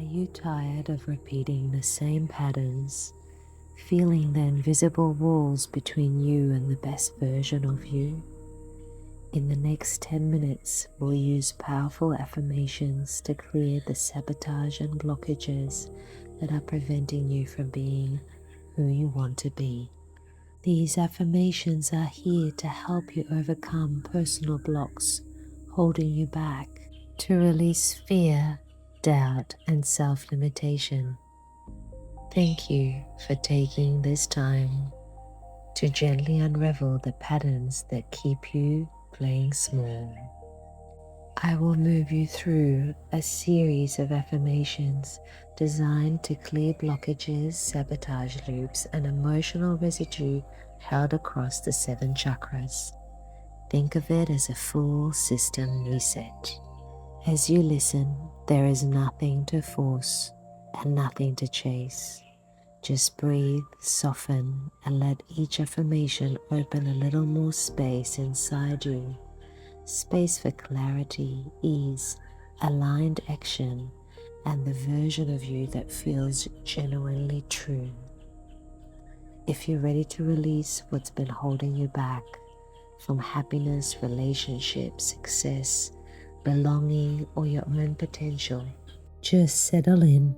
you tired of repeating the same patterns, feeling the invisible walls between you and the best version of you? In the next 10 minutes, we'll use powerful affirmations to clear the sabotage and blockages that are preventing you from being who you want to be. These affirmations are here to help you overcome personal blocks holding you back, to release fear, doubt, and self-limitation. Thank you for taking this time to gently unravel the patterns that keep you playing small. I will move you through a series of affirmations designed to clear blockages, sabotage loops, and emotional residue held across the 7 chakras. Think of it as a full system reset. As you listen, there is nothing to force and nothing to chase. Just breathe, soften, and let each affirmation open a little more space inside you. Space for clarity, ease, aligned action, and the version of you that feels genuinely true. If you're ready to release what's been holding you back from happiness, relationships, success, belonging, or your own potential, just settle in.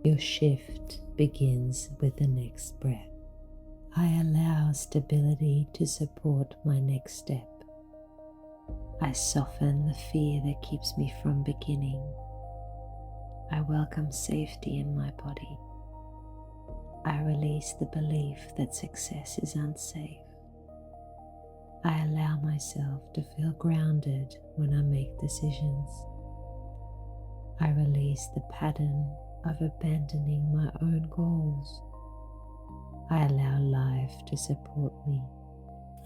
Your shift begins with the next breath. I allow stability to support my next step. I soften the fear that keeps me from beginning. I welcome safety in my body. I release the belief that success is unsafe. I allow myself to feel grounded when I make decisions. I release the pattern of abandoning my own goals. I allow life to support me.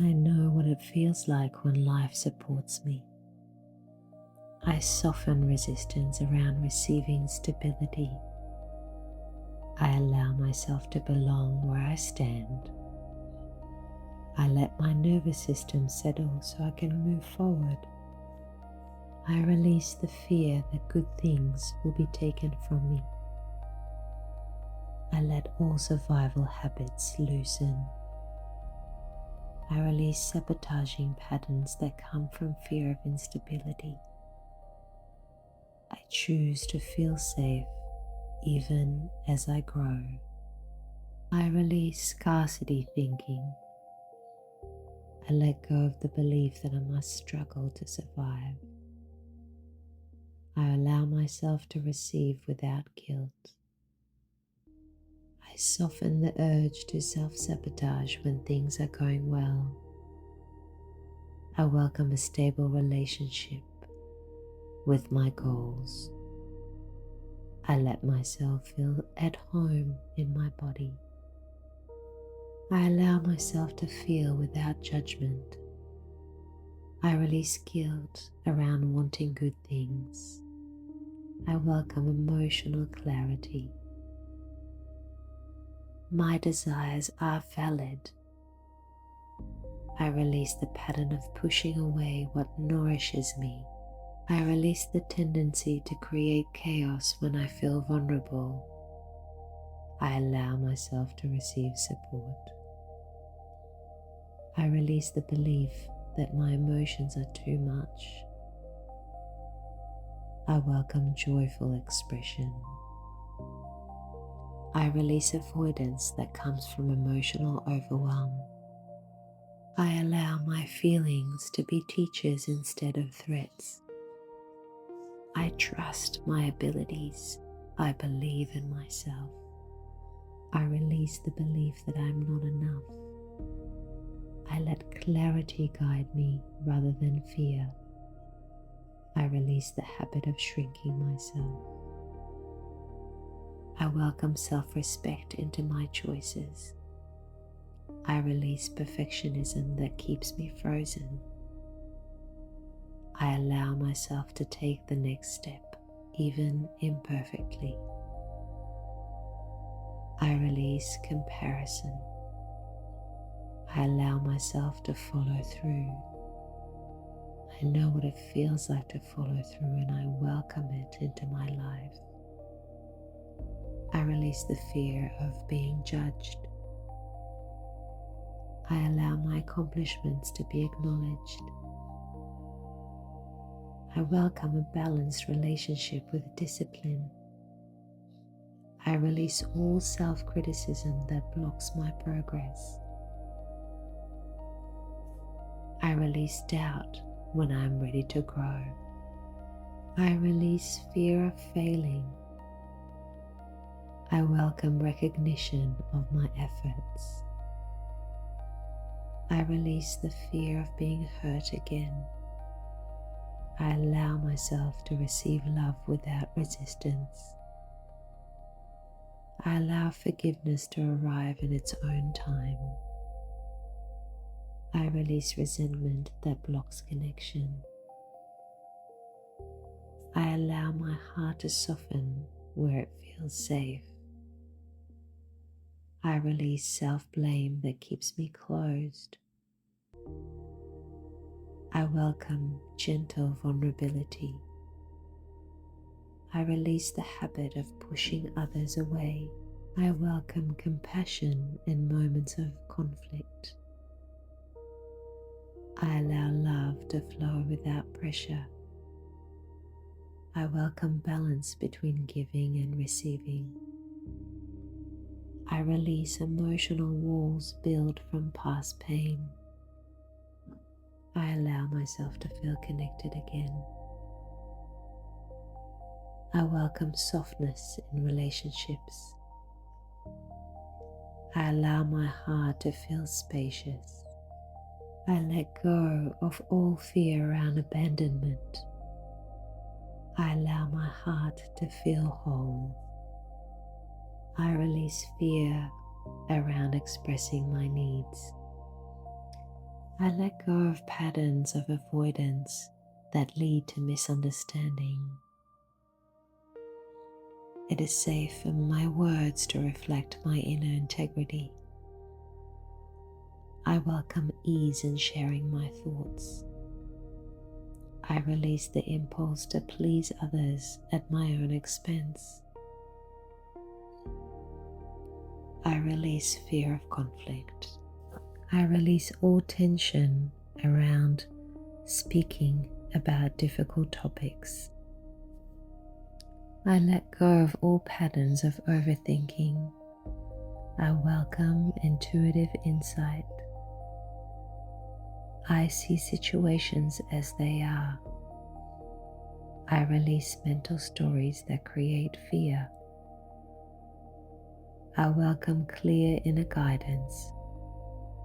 I know what it feels like when life supports me. I soften resistance around receiving stability. I allow myself to belong where I stand. I let my nervous system settle so I can move forward. I release the fear that good things will be taken from me. I let all survival habits loosen. I release sabotaging patterns that come from fear of instability. I choose to feel safe even as I grow. I release scarcity thinking. I let go of the belief that I must struggle to survive. I allow myself to receive without guilt. I soften the urge to self-sabotage when things are going well. I welcome a stable relationship with my goals. I let myself feel at home in my body. I allow myself to feel without judgment. I release guilt around wanting good things. I welcome emotional clarity. My desires are valid. I release the pattern of pushing away what nourishes me. I release the tendency to create chaos when I feel vulnerable. I allow myself to receive support. I release the belief that my emotions are too much. I welcome joyful expression. I release avoidance that comes from emotional overwhelm. I allow my feelings to be teachers instead of threats. I trust my abilities. I believe in myself. I release the belief that I'm not enough. I let clarity guide me rather than fear. I release the habit of shrinking myself. I welcome self-respect into my choices. I release perfectionism that keeps me frozen. I allow myself to take the next step, even imperfectly. I release comparison. I allow myself to follow through. I know what it feels like to follow through, and I welcome it into my life. release the fear of being judged. I allow my accomplishments to be acknowledged. I welcome a balanced relationship with discipline. I release all self-criticism that blocks my progress. I release doubt when I am ready to grow. I release fear of failing. I welcome recognition of my efforts. I release the fear of being hurt again. I allow myself to receive love without resistance. I allow forgiveness to arrive in its own time. I release resentment that blocks connection. I allow my heart to soften where it feels safe. I release self-blame that keeps me closed. I welcome gentle vulnerability. I release the habit of pushing others away. I welcome compassion in moments of conflict. I allow love to flow without pressure. I welcome balance between giving and receiving. I release emotional walls built from past pain. I allow myself to feel connected again. I welcome softness in relationships. I allow my heart to feel spacious. I let go of all fear around abandonment. I allow my heart to feel whole. I release fear around expressing my needs. I let go of patterns of avoidance that lead to misunderstanding. It is safe for my words to reflect my inner integrity. I welcome ease in sharing my thoughts. I release the impulse to please others at my own expense. I release fear of conflict. I release all tension around speaking about difficult topics. I let go of all patterns of overthinking. I welcome intuitive insight. I see situations as they are. I release mental stories that create fear. I welcome clear inner guidance.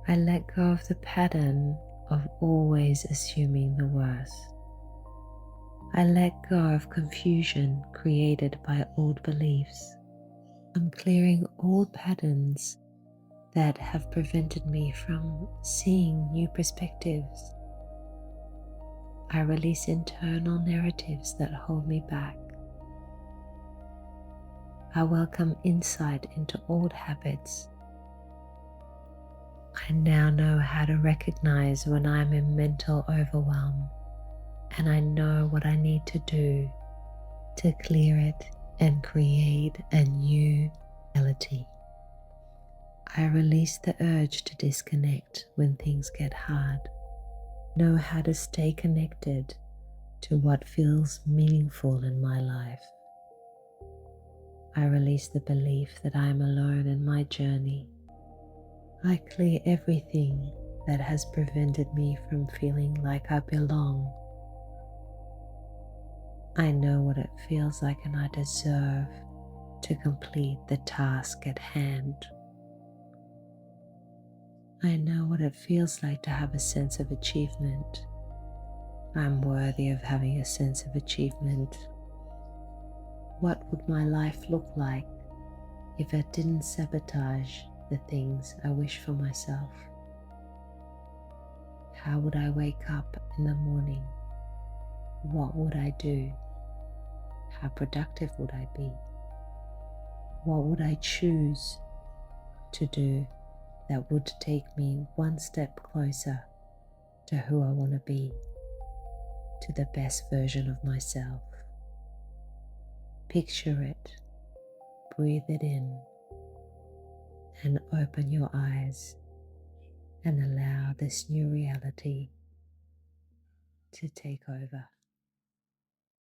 I let go of the pattern of always assuming the worst. I let go of confusion created by old beliefs. I'm clearing all patterns that have prevented me from seeing new perspectives. I release internal narratives that hold me back. I welcome insight into old habits. I now know how to recognize when I'm in mental overwhelm, and I know what I need to do to clear it and create a new reality. I release the urge to disconnect when things get hard. Know how to stay connected to what feels meaningful in my life. I release the belief that I am alone in my journey. I clear everything that has prevented me from feeling like I belong. I know what it feels like and I deserve to complete the task at hand. I know what it feels like to have a sense of achievement. I'm worthy of having a sense of achievement. What would my life look like if I didn't sabotage the things I wish for myself? How would I wake up in the morning? What would I do? How productive would I be? What would I choose to do that would take me one step closer to who I want to be, to the best version of myself? Picture it. breathe it in and open your eyes and allow this new reality to take over.